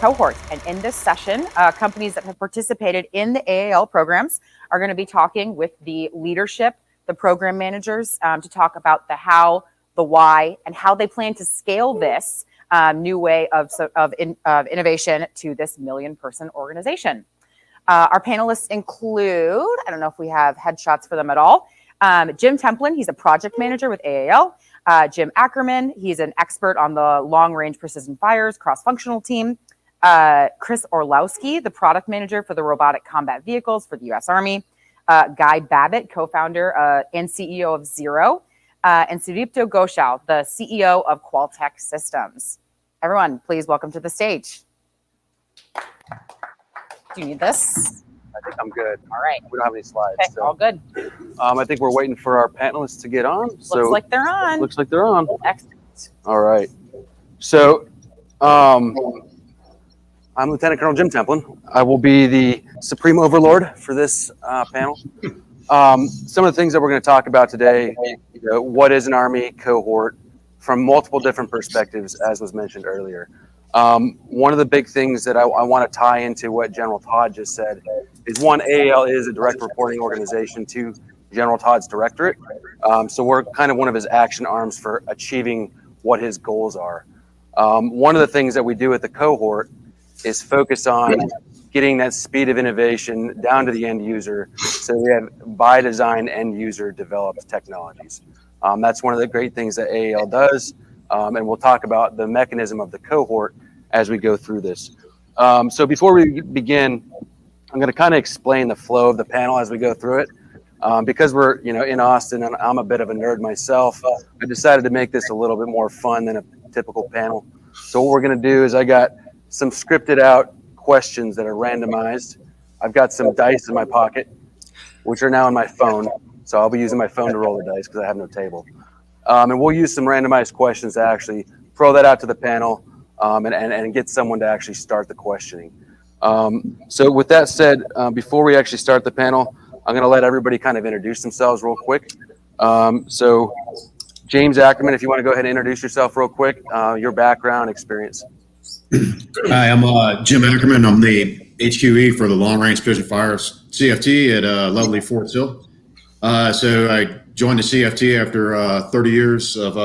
cohorts. And in this session, companies that have participated in the AAL programs are going to be talking with the leadership, the program managers, to talk about the how, the why, and how they plan to scale this new way of innovation to this million-person organization. Our panelists include, I don't know if we have headshots for them at all, Jim Templin, he's a project manager with AAL. Jim Ackerman, he's an expert on the long-range precision fires cross-functional team. Chris Olowski, the product manager for the robotic combat vehicles for the U.S. Army. Guy Babbitt, co-founder and CEO of Zero. And Sudipto Ghoshal, the CEO of Qualtech Systems. Everyone, please welcome to the stage. Do you need this? I think I'm good. All right. We don't have any slides. Okay, so. all good. I think we're waiting for our panelists to get on. Looks like they're on. Looks like they're on. Excellent. All right. So I'm Lieutenant Colonel Jim Templin. I will be the Supreme Overlord for this panel. Some of the things that we're going to talk about today, what is an Army cohort from multiple different perspectives, as was mentioned earlier. One of the big things that I want to tie into what General Todd just said is one, AAL is a direct reporting organization to General Todd's directorate. So we're kind of one of his action arms for achieving what his goals are. One of the things that we do at the cohort is focus on getting that speed of innovation down to the end user. So we have by design end user developed technologies. That's one of the great things that AAL does. And we'll talk about the mechanism of the cohort as we go through this. So before we begin, I'm going to kind of explain the flow of the panel as we go through it. Because we're in Austin and I'm a bit of a nerd myself, I decided to make this a little bit more fun than a typical panel. So what we're going to do is I got some scripted out questions that are randomized. I've got some dice in my pocket, which are now in my phone. So I'll be using my phone to roll the dice because I have no table. And we'll use some randomized questions to actually throw that out to the panel and get someone to actually start the questioning. So with that said, before we actually start the panel, I'm going to let everybody kind of introduce themselves real quick. So James Ackerman, if you want to go ahead and introduce yourself real quick, your background, experience. Hi, I'm Jim Ackerman. I'm the HQE for the Long Range Precision Fires CFT at lovely Fort Sill. So I joined the CFT after 30 years of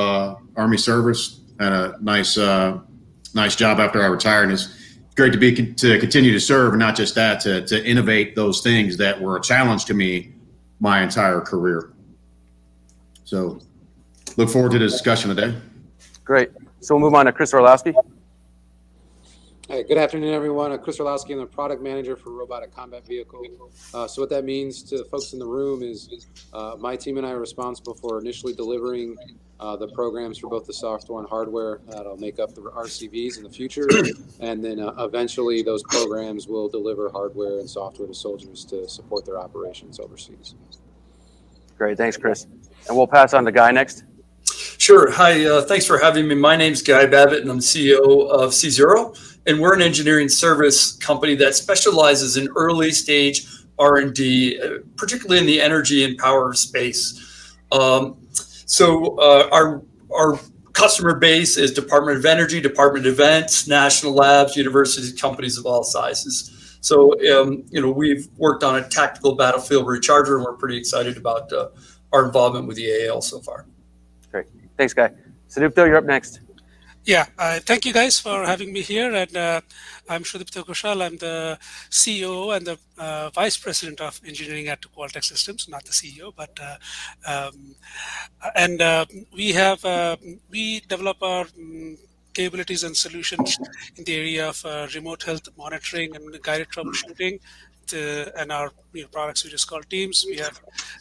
Army service. Had a nice job after I retired. And it's great to continue to serve, and not just that, to innovate those things that were a challenge to me my entire career. So look forward to the discussion today. Great. So we'll move on to Chris Olowski. Hey, good afternoon, everyone. Chris Olowski. I'm the product manager for robotic combat vehicle. So what that means to the folks in the room is my team and I are responsible for initially delivering the programs for both the software and hardware that'll make up the RCVs in the future. And then eventually those programs will deliver hardware and software to soldiers to support their operations overseas. Great. Thanks, Chris. And we'll pass on to Guy next. Sure. Hi. Thanks for having me. My name's Guy Babbitt, and I'm the CEO of C0. And we're an engineering service company that specializes in early stage R&D, particularly in the energy and power space. So our customer base is Department of Energy, Department of Defense, national labs, universities, companies of all sizes. So, we've worked on a tactical battlefield recharger, and we're pretty excited about our involvement with the AAL so far. Great. Thanks, Guy. Sudipto, you're up next. Yeah, thank you guys for having me here. And I'm Sudipto Ghoshal. I'm the CEO and the Vice President of Engineering at Qualtech Systems, not the CEO, but we develop our capabilities and solutions in the area of remote health monitoring and guided troubleshooting. And our products we just call Teams. We have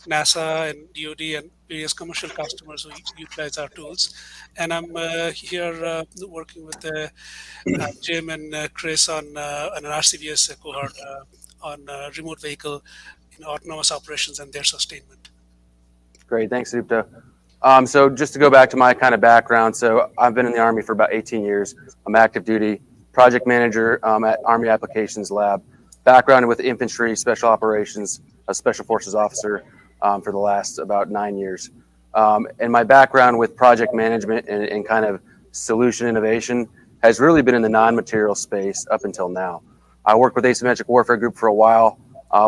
NASA and DoD and various commercial customers who utilize our tools. And I'm here working with Jim and Chris on an RCVS cohort on remote vehicle autonomous operations and their sustainment. Great, thanks, Sudipto. So just to go back to my kind of background, so I've been in the Army for about 18 years. I'm active duty, project manager at Army Applications Lab. Background with infantry, special operations, a special forces officer for the last about 9 years. And my background with project management and kind of solution innovation has really been in the non-material space up until now. I worked with Asymmetric Warfare Group for a while,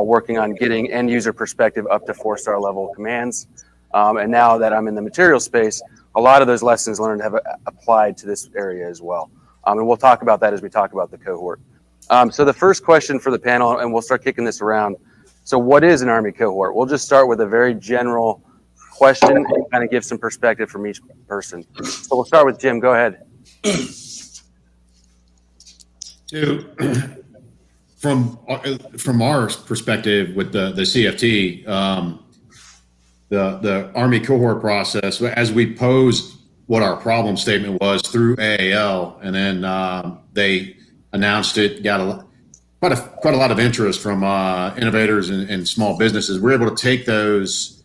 working on getting end user perspective up to 4-star level commands. And now that I'm in the material space, a lot of those lessons learned have applied to this area as well. And we'll talk about that as we talk about the cohort. So the first question for the panel, and we'll start kicking this around. So what is an Army cohort? We'll just start with a very general question and kind of give some perspective from each person. So we'll start with Jim. Go ahead. So, from our perspective with the CFT, the Army cohort process, as we posed what our problem statement was through AAL, and then they announced it, got quite a lot of interest from innovators and small businesses. We're able to take those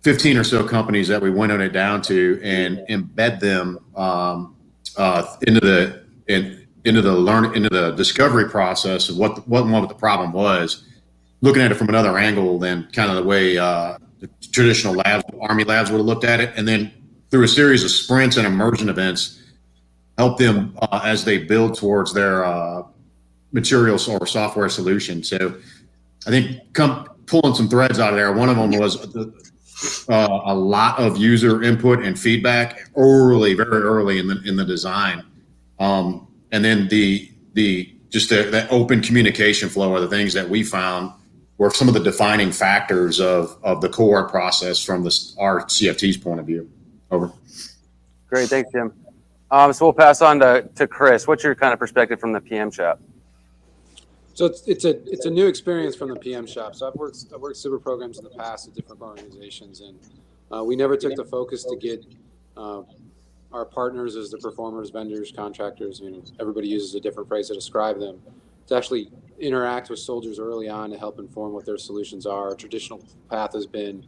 15 or so companies that we went on it down to and embed them into the discovery process of what the problem was, looking at it from another angle than kind of the way the traditional labs, Army labs would have looked at it, and then through a series of sprints and immersion events, help them as they build towards their materials or software solution. So I think pulling some threads out of there, one of them was a lot of user input and feedback very early in the design. And then that open communication flow are the things that we found were some of the defining factors of the cohort process from our CFT's point of view. Over. Great, thanks, Jim. So we'll pass on to Chris. What's your kind of perspective from the PM shop? So it's a new experience from the PM shop. So I've worked super programs in the past at different organizations, and we never took the focus to get our partners as the performers, vendors, contractors. Everybody uses a different phrase to describe them. To actually interact with soldiers early on to help inform what their solutions are. Our traditional path has been,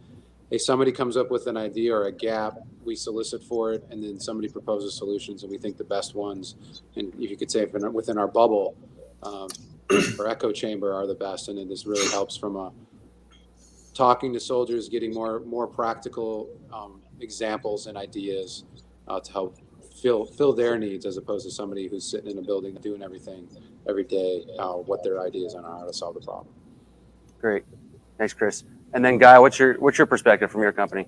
hey, somebody comes up with an idea or a gap, we solicit for it, and then somebody proposes solutions, and we think the best ones, and if you could say within our bubble or echo chamber, are the best. And then this really helps from talking to soldiers, getting more practical examples and ideas to help fill their needs, as opposed to somebody who's sitting in a building doing everything every day, what their ideas are on how to solve the problem. Great. Thanks, Chris. And then Guy, what's your perspective from your company?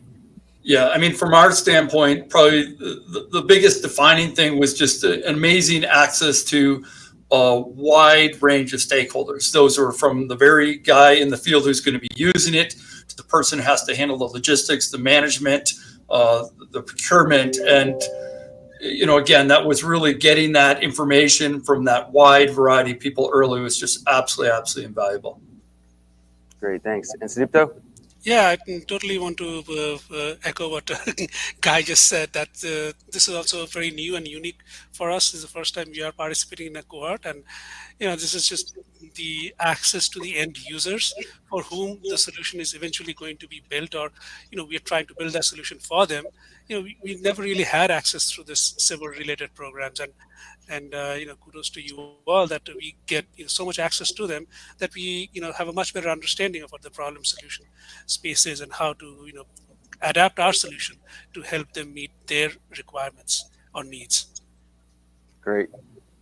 Yeah, I mean, from our standpoint, probably the biggest defining thing was just an amazing access to a wide range of stakeholders. Those are from the very guy in the field who's going to be using it, to the person who has to handle the logistics, the management, the procurement. And, again, that was really getting that information from that wide variety of people early was just absolutely invaluable. Great, thanks. And Sudipto? Yeah, I totally want to echo what Guy just said, that this is also very new and unique for us. This is the first time we are participating in a cohort, and this is just the access to the end users for whom the solution is eventually going to be built, or we are trying to build that solution for them. We never really had access through this civil related programs, and kudos to you all that we get so much access to them, that we have a much better understanding of what the problem solution space is and how to adapt our solution to help them meet their requirements or needs. Great,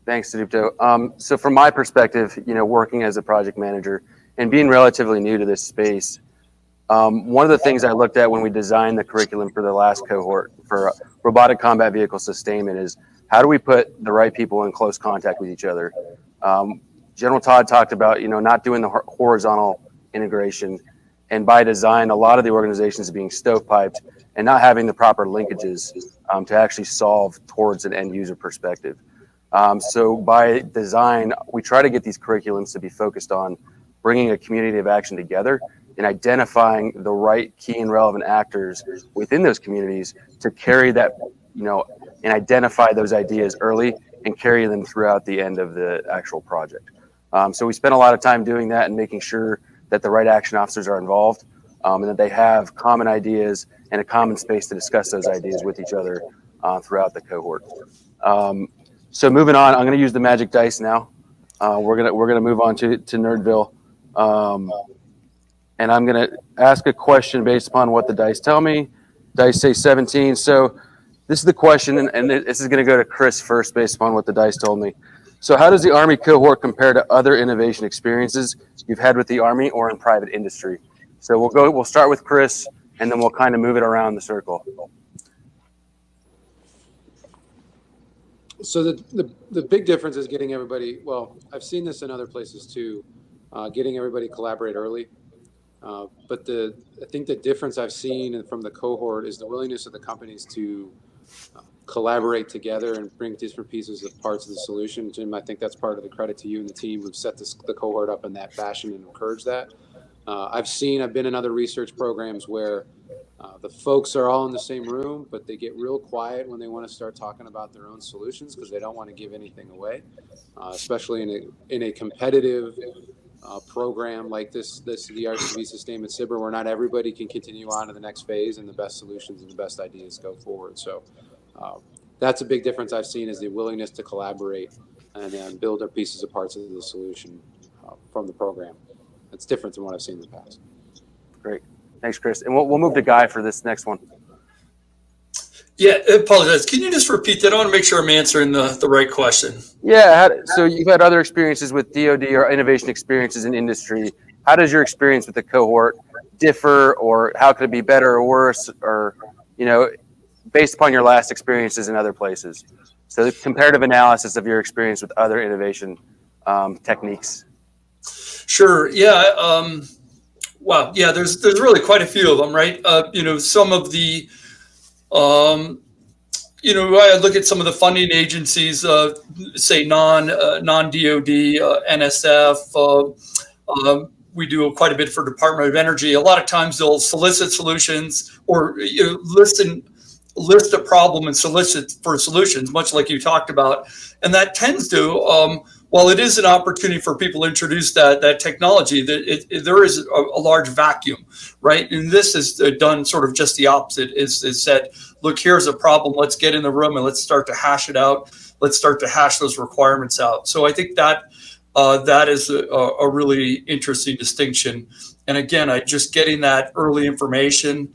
thanks, Sudipto. So from my perspective, working as a project manager and being relatively new to this space, one of the things I looked at when we designed the curriculum for the last cohort for robotic combat vehicle sustainment is, how do we put the right people in close contact with each other? General Todd talked about, not doing the horizontal integration, and by design, a lot of the organizations being stovepiped and not having the proper linkages to actually solve towards an end user perspective. So by design, we try to get these curriculums to be focused on bringing a community of action together and identifying the right key and relevant actors within those communities to carry that, and identify those ideas early and carry them throughout the end of the actual project. So we spent a lot of time doing that and making sure that the right action officers are involved, and that they have common ideas and a common space to discuss those ideas with each other throughout the cohort. So moving on, I'm going to use the magic dice now. We're gonna move on to Nerdville, and I'm going to ask a question based upon what the dice tell me. Dice say 17. So This is the question, and this is going to go to Chris first based upon what the dice told me. So how does the Army cohort compare to other innovation experiences you've had with the Army or in private industry? So we'll start with Chris, and then we'll kind of move it around the circle. So the big difference is getting everybody, well, I've seen this in other places too, getting everybody collaborate early. But I think the difference I've seen from the cohort is the willingness of the companies to collaborate together and bring different pieces of parts of the solution. Jim, I think that's part of the credit to you and the team who've set the cohort up in that fashion and encourage that. I've been in other research programs where the folks are all in the same room, but they get real quiet when they want to start talking about their own solutions because they don't want to give anything away, especially in a competitive program like the RCV Sustainment SIBR, where not everybody can continue on to the next phase and the best solutions and the best ideas go forward. So that's a big difference I've seen, is the willingness to collaborate and then build their pieces of parts of the solution from the program. It's different than what I've seen in the past. Great. Thanks, Chris. And we'll move to Guy for this next one. Yeah, I apologize. Can you just repeat that? I want to make sure I'm answering the right question. Yeah. So you've had other experiences with DoD or innovation experiences in industry. How does your experience with the cohort differ, or how could it be better or worse, or, based upon your last experiences in other places? So the comparative analysis of your experience with other innovation techniques. Sure. Yeah. Wow. Yeah. There's really quite a few of them, right? Some of the, I look at some of the funding agencies, say non-DOD, NSF. We do quite a bit for Department of Energy. A lot of times they'll solicit solutions or list a problem and solicit for solutions, much like you talked about. And that tends to, while it is an opportunity for people to introduce that technology, there is a large vacuum, right? And this is done sort of just the opposite. Is said, look, here's a problem. Let's get in the room and let's start to hash it out. Let's start to hash those requirements out. So I think that is a really interesting distinction. And again, just getting that early information.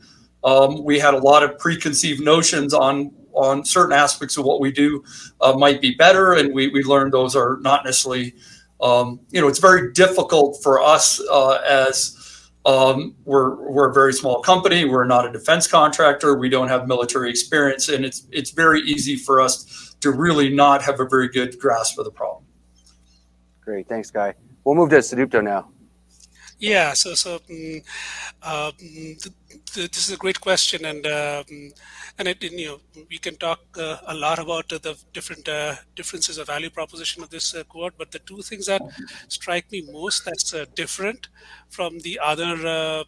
We had a lot of preconceived notions on certain aspects of what we do might be better, and we learned those are not necessarily. It's very difficult for us as we're a very small company. We're not a defense contractor. We don't have military experience, and it's very easy for us to really not have a very good grasp of the problem. Great, thanks, Guy. We'll move to Sedupto now. Yeah, so this is a great question, and we can talk a lot about the different differences of value proposition of this cohort. But the two things that strike me most that's different from the other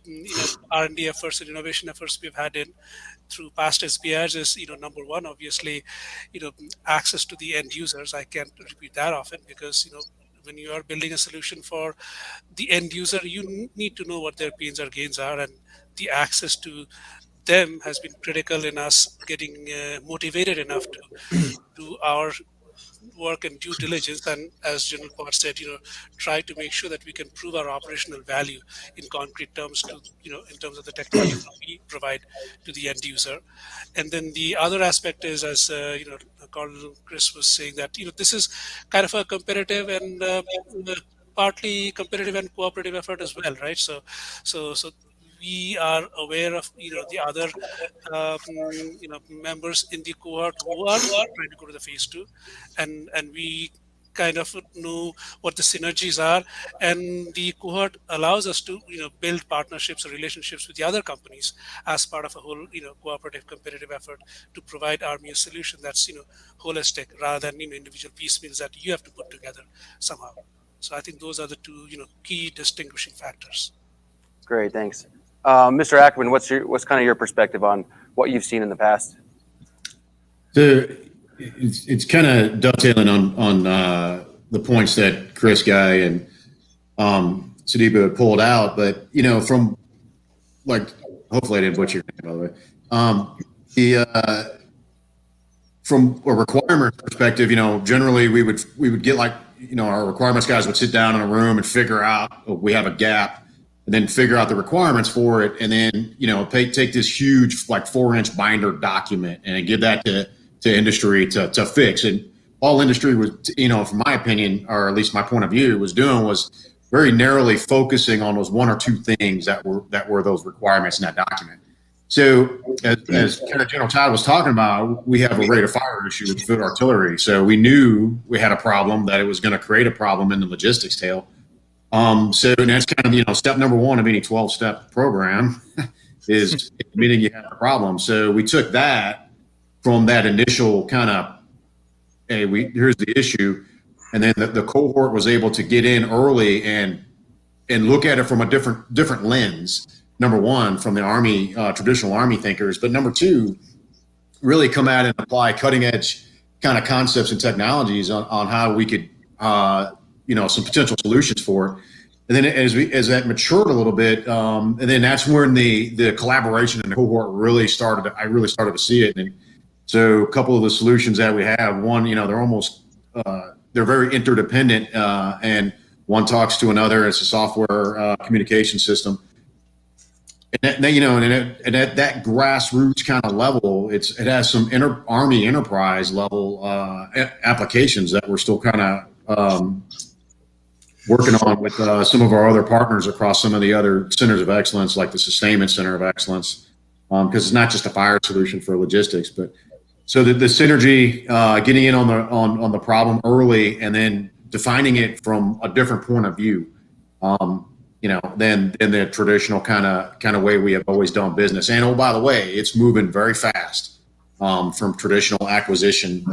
R&D efforts and innovation efforts we've had through past SBIs is number one, obviously, access to the end users. I can't repeat that often because when you are building a solution for the end user, you need to know what their pains or gains are, and the access to them has been critical in us getting motivated enough to do our work and due diligence, and as General Potts said, try to make sure that we can prove our operational value in concrete terms to, in terms of the technology that we provide to the end user. And then the other aspect is, as Chris was saying, that this is kind of a competitive and partly competitive and cooperative effort as well, right? So we are aware of the other members in the cohort who are trying to go to the phase 2, and we kind of know what the synergies are, and the cohort allows us to build partnerships or relationships with the other companies as part of a whole cooperative competitive effort to provide Army a solution that's holistic rather than individual piecemeals that you have to put together somehow. So I think those are the two key distinguishing factors. Great, thanks. Mr. Ackerman, what's kind of your perspective on what you've seen in the past? So it's kind of dovetailing on the points that Chris, Guy, and Sadiba pulled out, but from hopefully I didn't butcher your name, by the way. From a requirement perspective, generally we would get our requirements guys would sit down in a room and figure out we have a gap. and then figure out the requirements for it, and then take this huge 4-inch binder document and give that to industry to fix. And all industry was, from my opinion, or at least my point of view, was doing was very narrowly focusing on those one or two things that were those requirements in that document. So as kind of General Todd was talking about, we have a rate of fire issue with field artillery. So we knew we had a problem, that it was going to create a problem in the logistics tail. So that's kind of, step number one of any 12-step program is admitting you have a problem. So we took that from that initial kind of, hey, here's the issue. And then the cohort was able to get in early and look at it from a different lens. Number one, from the Army, traditional Army thinkers, but number two, really come out and apply cutting edge kind of concepts and technologies on how we could, some potential solutions for it. And then as that matured a little bit, and then that's when the collaboration in the cohort really started. I really started to see it. And so a couple of the solutions that we have, one, they're almost, they're very interdependent, and one talks to another. It's a software communication system. And and at that grassroots kind of level, it has some Army enterprise level applications that we're still kind of working on with some of our other partners across some of the other centers of excellence, like the Sustainment Center of Excellence, because it's not just a fire solution for logistics, but so the synergy, getting in on the problem early, and then defining it from a different point of view. Than the traditional kind of way we have always done business. And by the way, it's moving very fast from traditional acquisition,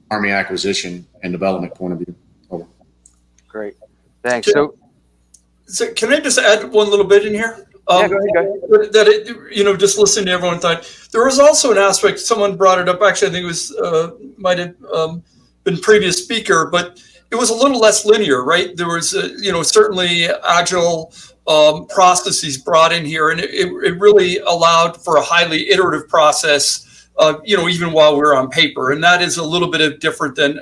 Army acquisition and development point of view. Over. Great, thanks. So can I just add one little bit in here? Yeah, go ahead. That just listening to everyone thought there was also an aspect. Someone brought it up. Actually, I think it was might have been previous speaker, but it was a little less linear, right? There was, certainly agile processes brought in here, and it really allowed for a highly iterative process, even while we're on paper. And that is a little bit of different than,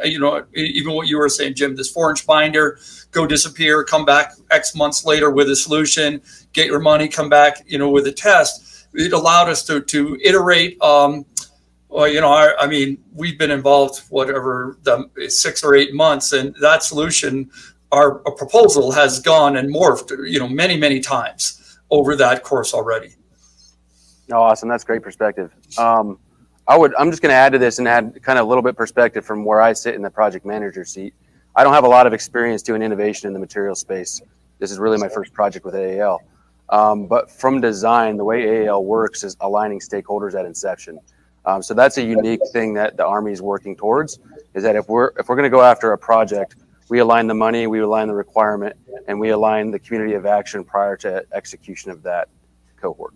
even what you were saying, Jim, this 4-inch binder, go disappear, come back X months later with a solution, get your money, come back, with a test. It allowed us to iterate. Well, we've been involved, whatever, 6 or 8 months, and that solution, our proposal has gone and morphed, many, many times over that course already. Oh, awesome. That's great perspective. I'm just going to add to this and add kind of a little bit perspective from where I sit in the project manager seat. I don't have a lot of experience doing innovation in the material space. This is really my first project with AAL. But from design, the way AAL works is aligning stakeholders at inception. So that's a unique thing that the Army is working towards, is that if we're going to go after a project, we align the money, we align the requirement, and we align the community of action prior to execution of that cohort.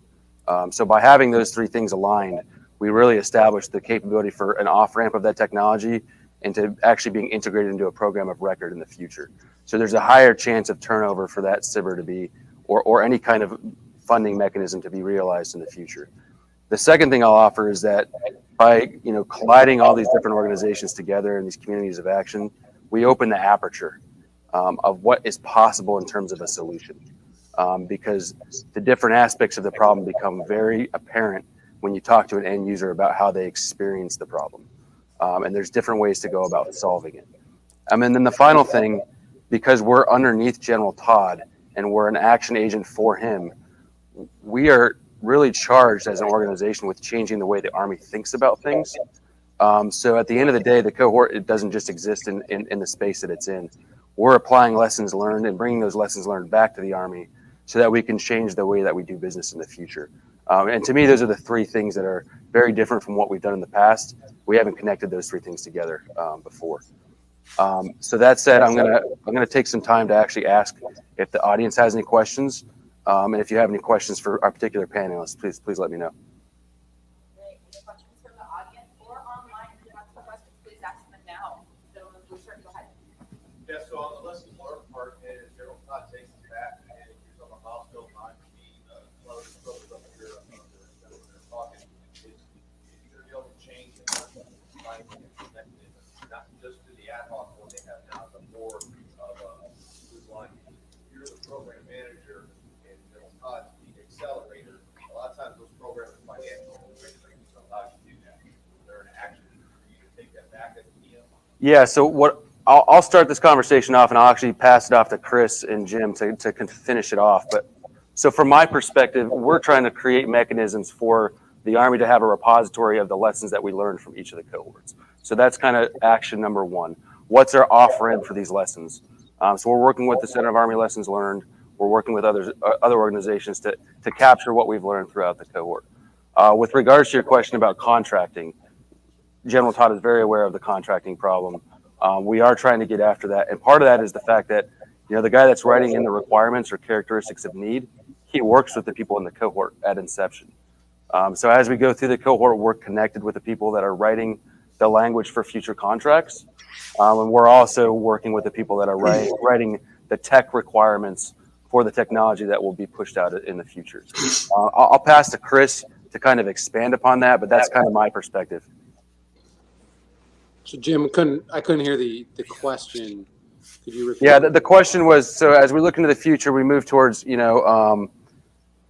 So by having those three things aligned, we really establish the capability for an off-ramp of that technology into actually being integrated into a program of record in the future. So there's a higher chance of turnover for that SBIR to be, or any kind of funding mechanism to be realized in the future. The second thing I'll offer is that by colliding all these different organizations together in these communities of action, we open the aperture of what is possible in terms of a solution, because the different aspects of the problem become very apparent when you talk to an end user about how they experience the problem, and there's different ways to go about solving it. And then the final thing, because we're underneath General Todd and we're an action agent for him, we are really charged as an organization with changing the way the Army thinks about things. So at the end of the day, the cohort, it doesn't just exist in the space that it's in. We're applying lessons learned and bringing those lessons learned back to the Army so that we can change the way that we do business in the future. And to me, those are the three things that are very different from what we've done in the past. We haven't connected those three things together before. So that said, I'm gonna take some time to actually ask if the audience has any questions. And if you have any questions for our particular panelists, please let me know. Great. Any questions from the audience or online? If you have some questions, please ask them now. Gentlemen, please go ahead. Yeah, so on the lesson learned part, is General Todd takes us back, and if you're talking about milestone 9, one of the brothers up here, that they're talking, is you're able to change and connected, not just to the ad hoc one they have now, but more of a, who's like, you're the program manager, and General Yeah. So what I'll start this conversation off, and I'll actually pass it off to Chris and Jim to finish it off. But so from my perspective, we're trying to create mechanisms for the Army to have a repository of the lessons that we learned from each of the cohorts. So that's kind of action number one. What's our off-ramp for these lessons? So we're working with the Center of Army Lessons Learned. We're working with other organizations to capture what we've learned throughout the cohort. With regards to your question about contracting, General Todd is very aware of the contracting problem. We are trying to get after that. And part of that is the fact that, the guy that's writing in the requirements or characteristics of need, he works with the people in the cohort at inception. So as we go through the cohort, we're connected with the people that are writing the language for future contracts. And we're also working with the people that are writing the tech requirements for the technology that will be pushed out in the future. I'll pass to Chris to kind of expand upon that, but that's kind of my perspective. So Jim, I couldn't hear the question. Could you repeat? Yeah, the question was, so as we look into the future, we move towards,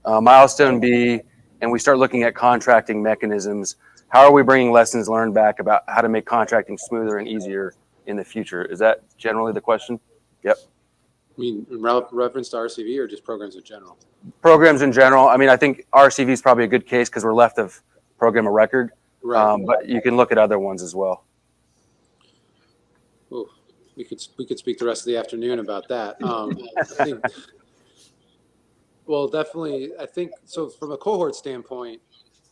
milestone B, and we start looking at contracting mechanisms. How are we bringing lessons learned back about how to make contracting smoother and easier in the future? Is that generally the question? Yep. I mean, in reference to RCV or just programs in general? Programs in general. I mean, I think RCV is probably a good case because we're left of program of record, Right. But you can look at other ones as well. Ooh, we could speak the rest of the afternoon about that. I think, well, definitely. I think so. From a cohort standpoint,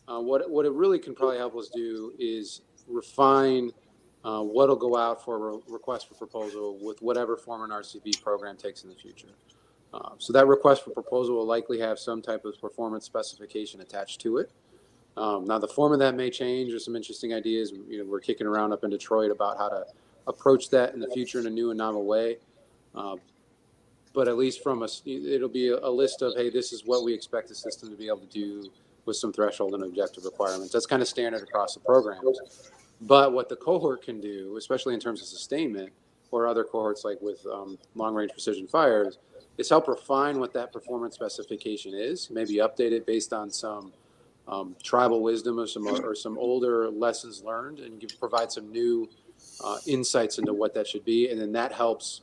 what it really can probably help us do is refine what'll go out for a request for proposal with whatever form an RCV program takes in the future. So that request for proposal will likely have some type of performance specification attached to it. Now, the form of that may change. There's some interesting ideas. We're kicking around up in Detroit about how to approach that in the future in a new and novel way. But at least from us, it'll be a list of, hey, this is what we expect the system to be able to do with some threshold and objective requirements. That's kind of standard across the programs. But what the cohort can do, especially in terms of sustainment or other cohorts like with long-range precision fires, is help refine what that performance specification is, maybe update it based on some tribal wisdom or some older lessons learned, and provide some new insights into what that should be. And then that helps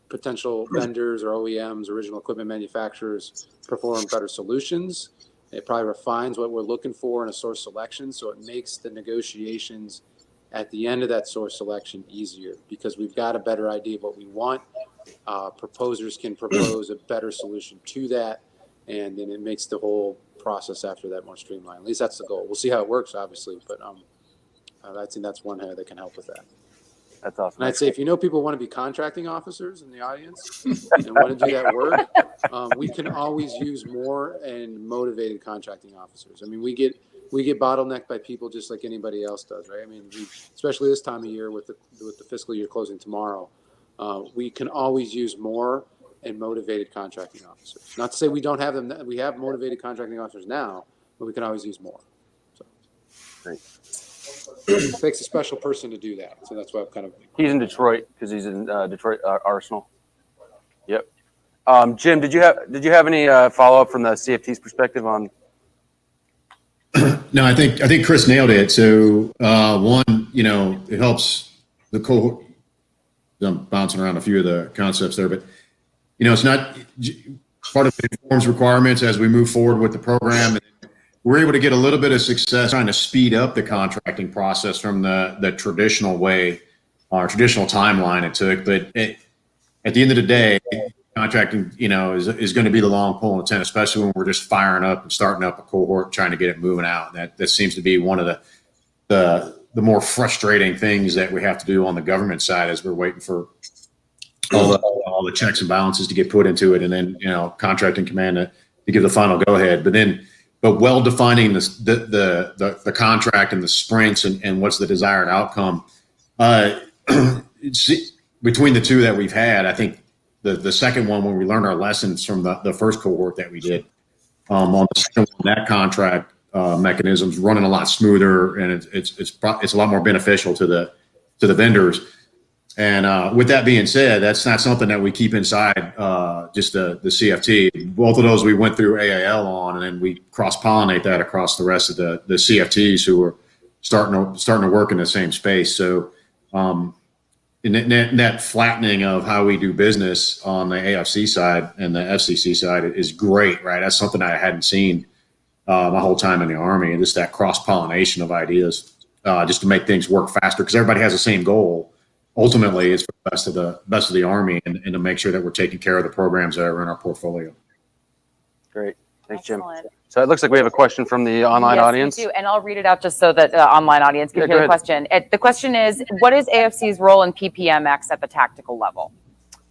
potential vendors or OEMs, original equipment manufacturers, perform better solutions. It probably refines what we're looking for in a source selection, so it makes the negotiations at the end of that source selection easier because we've got a better idea of what we want. Proposers can propose a better solution to that, and then it makes the whole process after that more streamlined. At least that's the goal. We'll see how it works, obviously, but I think that's one that can help with that. That's awesome. And I'd say if people want to be contracting officers in the audience and want to do that work, we can always use more and motivated contracting officers. I mean, we get bottlenecked by people just like anybody else does, right? I mean, especially this time of year with the fiscal year closing tomorrow, we can always use more and motivated contracting officers. Not to say we don't have them. We have motivated contracting officers now, but we can always use more. So. Great. It takes a special person to do that. So that's why I've kind of. He's in Detroit because he's in Detroit Arsenal. Yep. Jim, did you have any follow up from the CFT's perspective on? No, I think Chris nailed it. So one, it helps the cohort. I'm bouncing around a few of the concepts there, but it's not part of the informs requirements as we move forward with the program. We're able to get a little bit of success trying to speed up the contracting process from the traditional way or traditional timeline it took. But at the end of the day, contracting, is going to be the long pole in the tent, especially when we're just firing up and starting up a cohort, trying to get it moving out. That seems to be one of the more frustrating things that we have to do on the government side as we're waiting for all the checks and balances to get put into it, and then contracting command to give the final go ahead. But well defining the contract and the sprints and what's the desired outcome. Between the two that we've had, I think the second one, when we learned our lessons from the first cohort that we did, on the second one, that contract mechanism's running a lot smoother, and it's a lot more beneficial to the vendors. And with that being said, that's not something that we keep inside just the CFT. Both of those we went through AAL on, and then we cross-pollinate that across the rest of the CFTs who are starting to work in the same space. So And that flattening of how we do business on the AFC side and the FCC side is great, right? That's something I hadn't seen my whole time in the Army, and just that cross-pollination of ideas, just to make things work faster, because everybody has the same goal. Ultimately, it's for the best of the Army, and to make sure that we're taking care of the programs that are in our portfolio. Great. Thanks, Jim. Excellent. So it looks like we have a question from the online Yes, audience. we do, and I'll read it out just so that the online audience can Yeah, hear go the ahead. question. The question is, what is AFC's role in PPMX at the tactical level?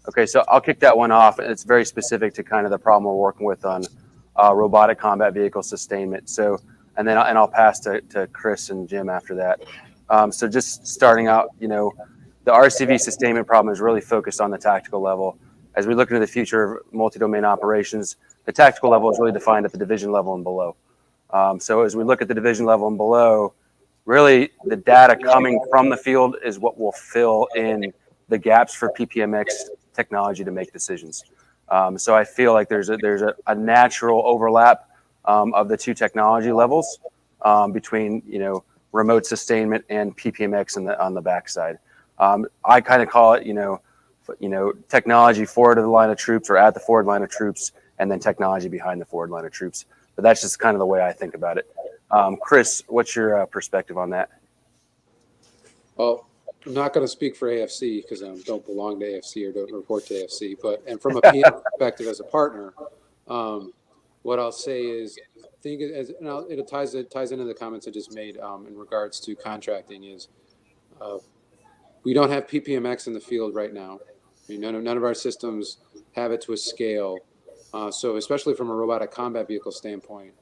Okay, so I'll kick that one off. It's very specific to kind of the problem we're working with on robotic combat vehicle sustainment. So, and then I'll pass to Chris and Jim after that. So just starting out, you know, the RCV sustainment problem is really focused on the tactical level. As we look into the future of multi-domain operations, the tactical level is really defined at the division level and below. So as we look at the division level and below, really the data coming from the field is what will fill in the gaps for PPMX technology to make decisions. So I feel like there's a natural overlap of the two technology levels between, you know, remote sustainment and PPMX on the backside. I kind of call it, you know, technology forward of the line of troops or at the forward line of troops, and then technology behind the forward line of troops. But that's just kind of the way I think about it. Chris, what's your perspective on that? Well, I'm not going to speak for AFC because I don't belong to AFC or don't report to AFC. And from a PM perspective as a partner, what I'll say is, it ties into the comments I just made in regards to contracting is we don't have PPMX in the field right now. I mean, none of our systems have it to a scale. So especially from a robotic combat vehicle standpoint,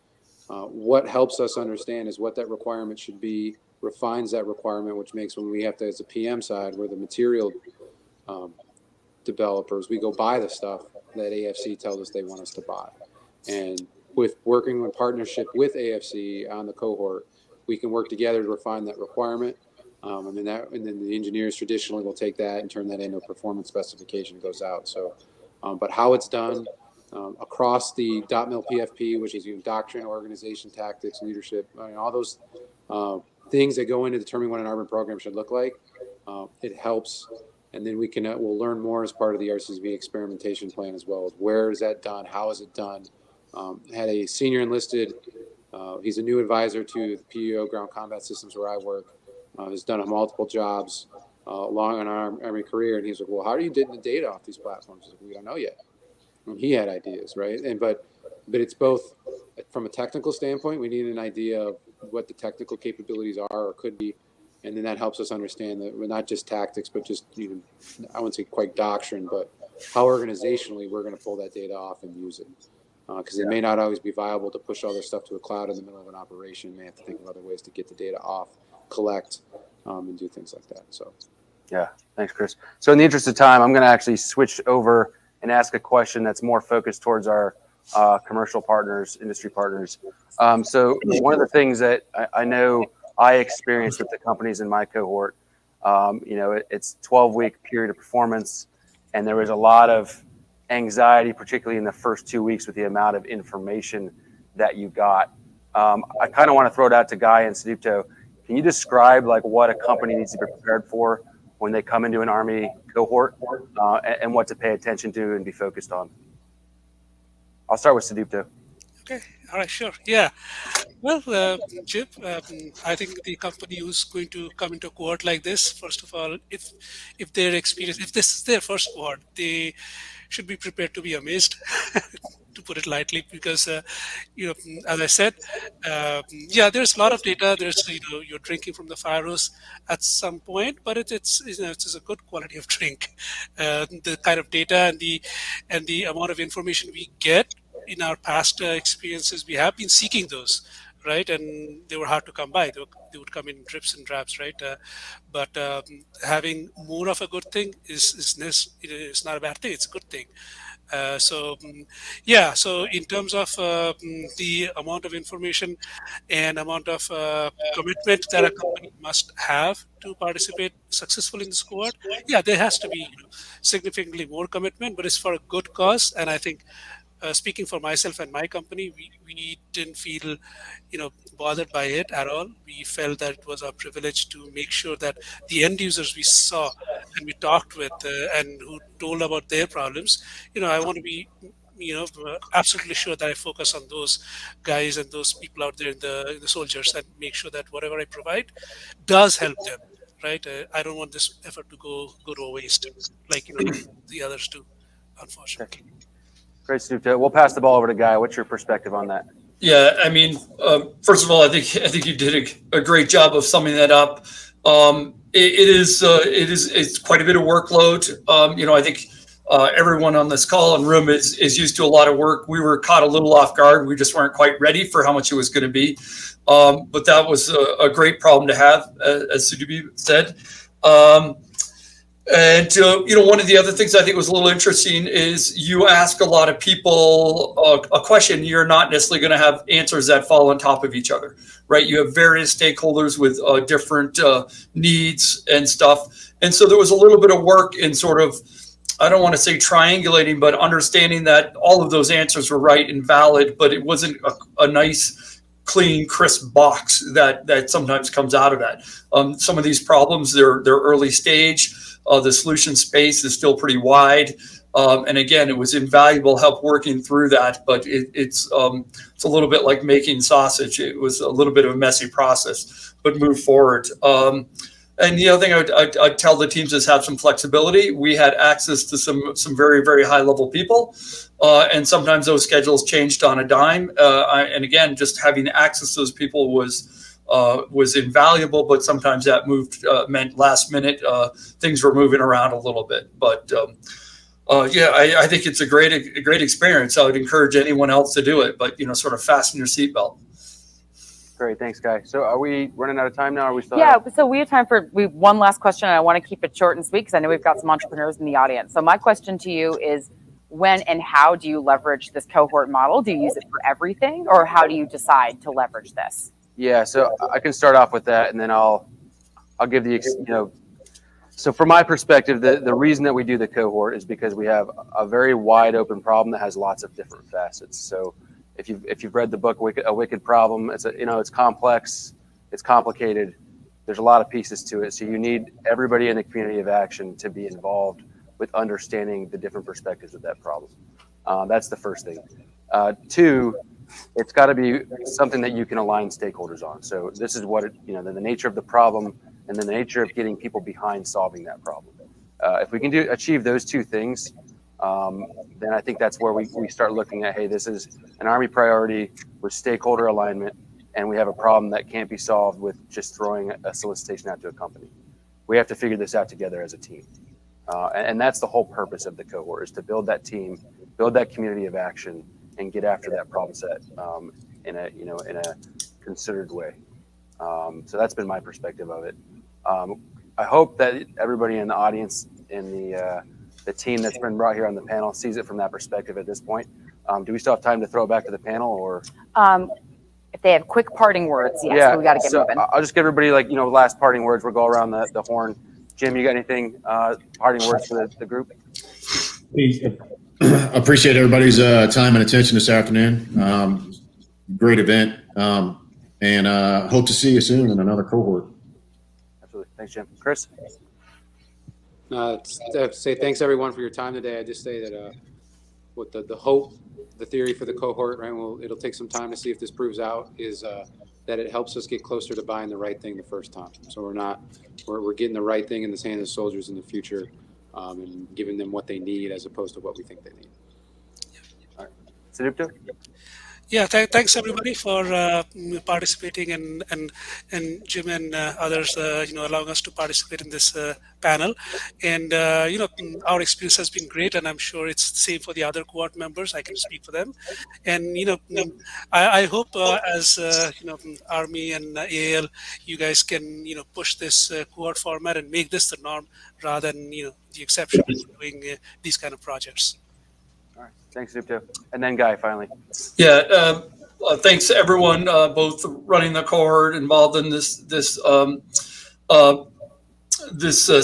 what helps us understand is what that requirement should be, refines that requirement, which makes when we have to, as a PM side, we're the material developers, we go buy the stuff that AFC tells us they want us to buy. And with working in partnership with AFC on the cohort, we can work together to refine that requirement. And then the engineers traditionally will take that and turn that into a performance specification that goes out. So, but how it's done across the .mil PFP, which is doctrine, organization, tactics, leadership, I mean, all those things that go into determining what an armored program should look like, it helps. And then we'll learn more as part of the RCV experimentation plan as well. Where is that done? How is it done? Had a senior enlisted, he's a new advisor to the PEO Ground Combat Systems where I work. Has done multiple jobs along in our Army career, and he's like, "Well, how are you getting the data off these platforms?" Like, we don't know yet. And he had ideas, right? But it's both from a technical standpoint. We need an idea of what the technical capabilities are or could be, and then that helps us understand that we're not just tactics, but just even, I wouldn't say quite doctrine, but how organizationally we're going to pull that data off and use it. Because it may not always be viable to push all this stuff to a cloud in the middle of an operation. You may have to think of other ways to get the data off, collect, and do things like that. So, yeah, thanks, Chris. So in the interest of time, I'm going to actually switch over and ask a question that's more focused towards our commercial partners, industry partners. So one of the things that I know I experienced with the companies in my cohort, you know, it's 12-week period of performance, and there was a lot of anxiety, particularly in the first 2 weeks with the amount of information that you got. I kind of want to throw it out to Guy and Sadupto. Can you describe like what a company needs to be prepared for when they come into an Army cohort and what to pay attention to and be focused on? I'll start with Sadupto. Okay. All right. Sure. Yeah. Well, Chip, I think the company who's going to come into a cohort like this, first of all, if their experience, if this is their first cohort, they should be prepared to be amazed, to put it lightly, because you know, as I said, yeah, there's a lot of data. There's, you know, you're drinking from the fire hose at some point, but it's you know, it's a good quality of drink. The kind of data and the amount of information we get in our past experiences, we have been seeking those, right? And they were hard to come by. They would come in drips and drabs, right? But having more of a good thing is not a bad thing. It's a good thing. Yeah. So in terms of the amount of information and amount of commitment that a company must have to participate successfully in this cohort, yeah, there has to be, you know, significantly more commitment, but it's for a good cause. And I think, speaking for myself and my company, we didn't feel, you know, bothered by it at all. We felt that it was our privilege to make sure that the end users we saw and we talked with and who told about their problems, I want to be absolutely sure that I focus on those guys and those people out there in the soldiers, and make sure that whatever I provide does help them. Right? I don't want this effort to go to a waste, like the others do, unfortunately. Great, Sudipto. We'll pass the ball over to Guy. What's your perspective on that? Yeah, I mean, first of all, I think you did a great job of summing that up. It's quite a bit of workload. I think everyone on this call and room is used to a lot of work. We were caught a little off guard. We just weren't quite ready for how much it was going to be. But that was a great problem to have, as Sudeep said. One of the other things I think was a little interesting is you ask a lot of people a question, you're not necessarily going to have answers that fall on top of each other, right? You have various stakeholders with different needs and stuff. And so there was a little bit of work in sort of, I don't want to say triangulating, but understanding that all of those answers were right and valid, but it wasn't a nice, clean, crisp box that sometimes comes out of that. Some of these problems, they're early stage. The solution space is still pretty wide. And again, it was invaluable help working through that, but it's a little bit like making sausage. It was a little bit of a messy process, but move forward. And the other thing I'd tell the teams is have some flexibility. We had access to some very, very high level people. And sometimes those schedules changed on a dime. And again, just having access to those people was invaluable, but sometimes that meant last minute things were moving around a little bit. But I think it's a great experience. I would encourage anyone else to do it, but sort of fasten your seatbelt. Great, thanks, Guy. So are we running out of time now? Or are we still? Yeah, so we have time for one last question, and I want to keep it short and sweet because I know we've got some entrepreneurs in the audience. So my question to you is, when and how do you leverage this cohort model? Do you use it for everything, or how do you decide to leverage this? Yeah, so I can start off with that, and then I'll give so from my perspective, the reason that we do the cohort is because we have a very wide open problem that has lots of different facets. So if you've read the book A Wicked Problem, it's complex, it's complicated. There's a lot of pieces to it. So you need everybody in the community of action to be involved with understanding the different perspectives of that problem. That's the first thing. Two, it's got to be something that you can align stakeholders on. So this is what the nature of the problem and then the nature of getting people behind solving that problem. If we can achieve those two things, then I think that's where we start looking at, hey, this is an Army priority with stakeholder alignment, and we have a problem that can't be solved with just throwing a solicitation out to a company. We have to figure this out together as a team. And that's the whole purpose of the cohort, is to build that team, build that community of action, and get after that problem set in a considered way. So that's been my perspective of it. I hope that everybody in the audience and the team that's been brought here on the panel sees it from that perspective at this point. Do we still have time to throw it back to the panel, or? If they have quick parting words, yes, yeah, we got to get moving. I'll just give everybody last parting words. We'll go around the horn. Jim, you got anything parting words for the group? Appreciate everybody's time and attention this afternoon. Great event, and hope to see you soon in another cohort. Absolutely. Thanks, Jim. Chris? To say thanks everyone for your time today. I just say that with the hope, the theory for the cohort, right? Well, it'll take some time to see if this proves out, is that it helps us get closer to buying the right thing the first time. So we're getting the right thing in the hands of soldiers in the future, and giving them what they need as opposed to what we think they need. All right. Sudipto? Yeah, thanks everybody for participating, and Jim and others, allowing us to participate in this panel. And our experience has been great, and I'm sure it's the same for the other cohort members. I can speak for them. And I hope as Army and AAL, you guys can push this cohort format and make this the norm rather than the exception of doing these kind of projects. All right. Thanks, Sudipto. And then Guy, finally. Yeah. Thanks to everyone, both running the cohort, involved in this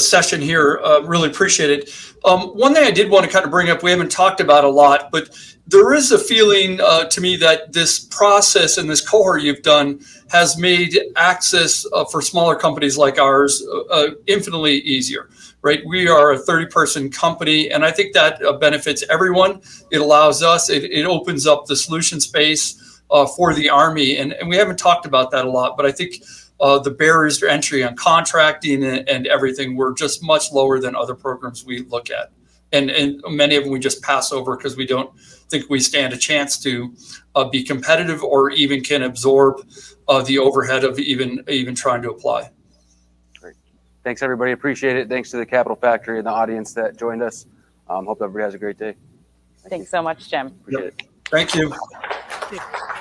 session here. Really appreciate it. One thing I did want to kind of bring up, we haven't talked about a lot, but there is a feeling to me that this process and this cohort you've done has made access for smaller companies like ours infinitely easier, right? We are a 30-person company, and I think that benefits everyone. It allows us, it opens up the solution space for the Army, and we haven't talked about that a lot, but I think the barriers to entry on contracting and everything were just much lower than other programs we look at. And many of them we just pass over because we don't think we stand a chance to be competitive or even can absorb the overhead of even trying to apply. Great. Thanks, everybody. Appreciate it. Thanks to the Capital Factory and the audience that joined us. Hope everybody has a great day. Thanks so much, Jim. Appreciate it. Thank you. Yeah.